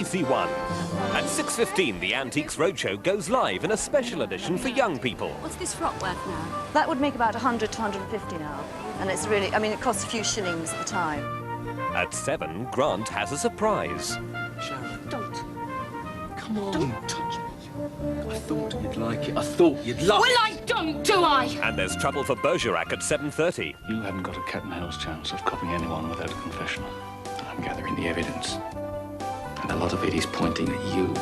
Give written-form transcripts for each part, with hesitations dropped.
BBC1. At 6:15, the Antiques Roadshow goes live in a special edition for young people. What's this frock worth now? That would make about 100 to 150 now. And it's really, I mean, it costs a few shillings at the time. At 7, Grant has a surprise. Sharon, Don't. come on, don't touch me. I thought you'd like it. I thought you'd love it. Well, I don't, do I? And there's trouble for Bergerac at 7:30. You haven't got a cat and hell's chance of copying anyone without a confession. I'm gathering the evidence. And a lot of it is pointing at you.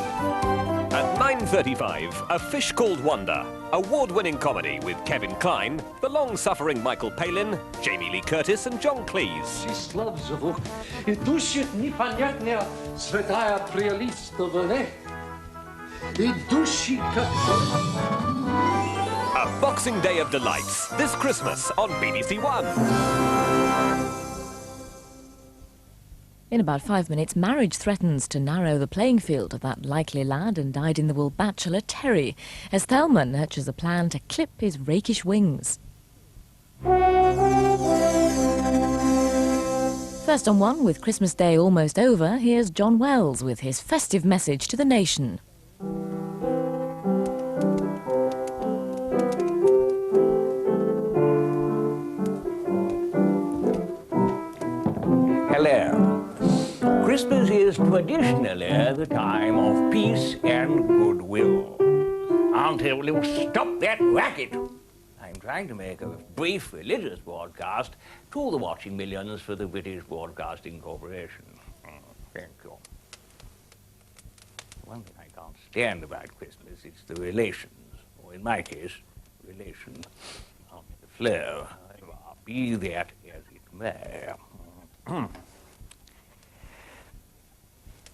At 9:35, A Fish Called Wanda, award-winning comedy with Kevin Kline, the long-suffering Michael Palin, Jamie Lee Curtis and John Cleese. A Boxing Day of Delights, this Christmas on BBC1. In about 5 minutes, marriage threatens to narrow the playing field of that likely lad and dyed-in-the-wool bachelor Terry, as Thelma nurtures a plan to clip his rakish wings. First on One, with Christmas Day almost over, here's John Wells with his festive message to the nation. Hello. Christmas is traditionally the time of peace and goodwill. Until you stop that racket. I'm trying to make a brief religious broadcast to the watching millions for the British Broadcasting Corporation. Thank you. One thing I can't stand about Christmas is the relations, or in my case, relation on the flow. Be that as it may.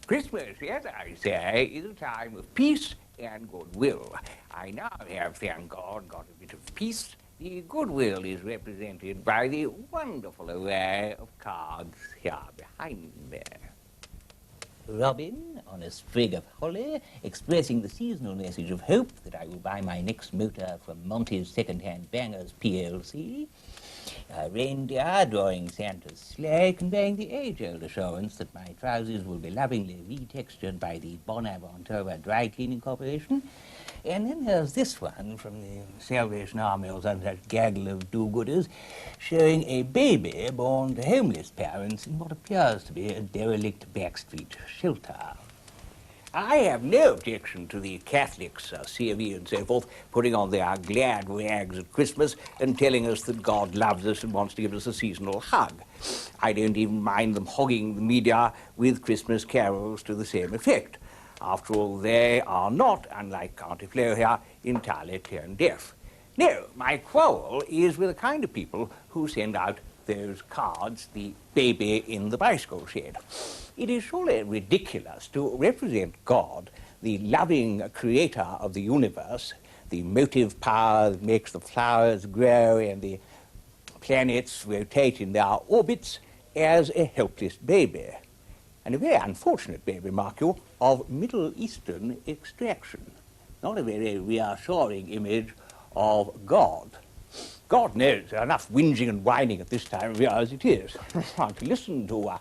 Christmas, as I say, is a time of peace and goodwill. I now have, thank God, got a bit of peace. The goodwill is represented by the wonderful array of cards here behind me. Robin, on a sprig of holly, expressing the seasonal message of hope that I will buy my next motor from Monty's Second-Hand Bangers PLC. Reindeer drawing Santa's sleigh, conveying the age-old assurance that my trousers will be lovingly retextured by the Bonaventura Dry Cleaning Corporation. And then there's this one from the Salvation Army or some such gaggle of do-gooders, showing a baby born to homeless parents in what appears to be a derelict backstreet shelter. I have no objection to the Catholics, CME and so forth, putting on their glad rags at Christmas and telling us that God loves us and wants to give us a seasonal hug. I don't even mind them hogging the media with Christmas carols to the same effect. After all, they are not, unlike Auntie Flo here, entirely tone deaf. No, my quarrel is with the kind of people who send out those cards, the baby in the bicycle shed. It is surely ridiculous to represent God, the loving creator of the universe, the motive power that makes the flowers grow and the planets rotate in their orbits, as a helpless baby. And a very unfortunate baby, mark you, of Middle Eastern extraction. Not a very reassuring image of God. God knows there are enough whinging and whining at this time of year as it is. To listen to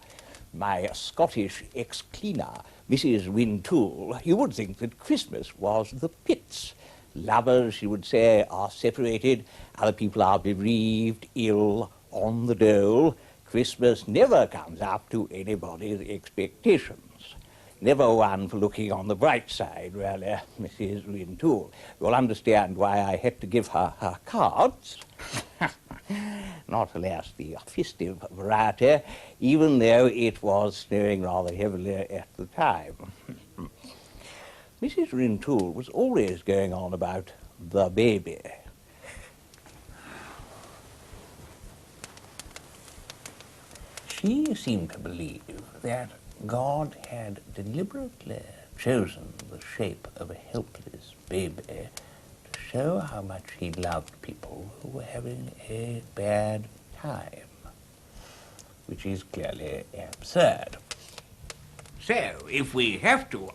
my Scottish ex-cleaner, Mrs. Wintoul, you would think that Christmas was the pits. Lovers, she would say, are separated, other people are bereaved, ill, on the dole. Christmas never comes up to anybody's expectations. Never one for looking on the bright side, really, Mrs. Wintoul. You'll understand why I had to give her her cards. Not, alas, the festive variety, even though it was snowing rather heavily at the time. Mrs. Wintoul was always going on about the baby. She seemed to believe that God had deliberately chosen the shape of a helpless baby to show how much he loved people who were having a bad time, which is clearly absurd. So, if we have to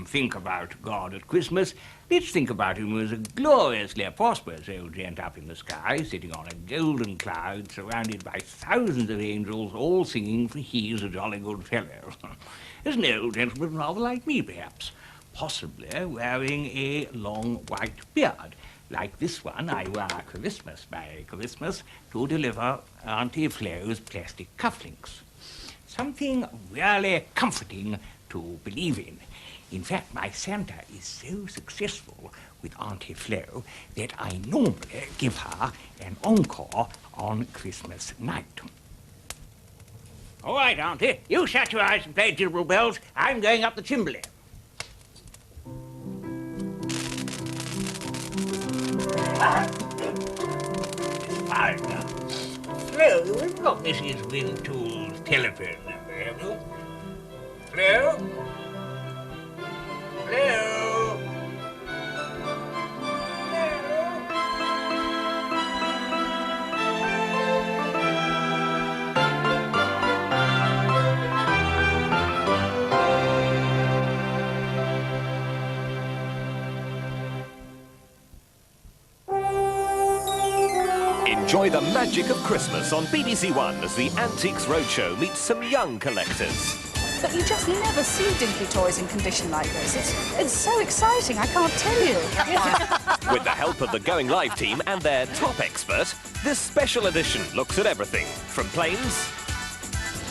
think about God at Christmas, let's think about him as a gloriously prosperous old gent up in the sky, sitting on a golden cloud, surrounded by thousands of angels, all singing, for he's a jolly good fellow. As an old gentleman rather like me, perhaps, possibly wearing a long white beard, like this one I wear by Christmas, to deliver Auntie Flo's plastic cufflinks. Something really comforting to believe in. In fact, my Santa is so successful with Auntie Flo that I normally give her an encore on Christmas night. All right, Auntie, you shut your eyes and play Jingle Bells. I'm going up the chimbley. Flo, you've got Mrs. Wintool's telephone number, have you? Flo? Flo? Enjoy the magic of Christmas on BBC1 as the Antiques Roadshow meets some young collectors. But you just never see dinky toys in condition like this. It's so exciting, I can't tell you. With the help of the Going Live team and their top expert, this special edition looks at everything from planes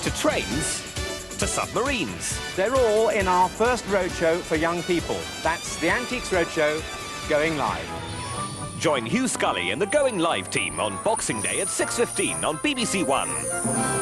to trains to submarines. They're all in our first roadshow for young people. That's the Antiques Roadshow Going Live. Join Hugh Scully and the Going Live team on Boxing Day at 6:15 on BBC1.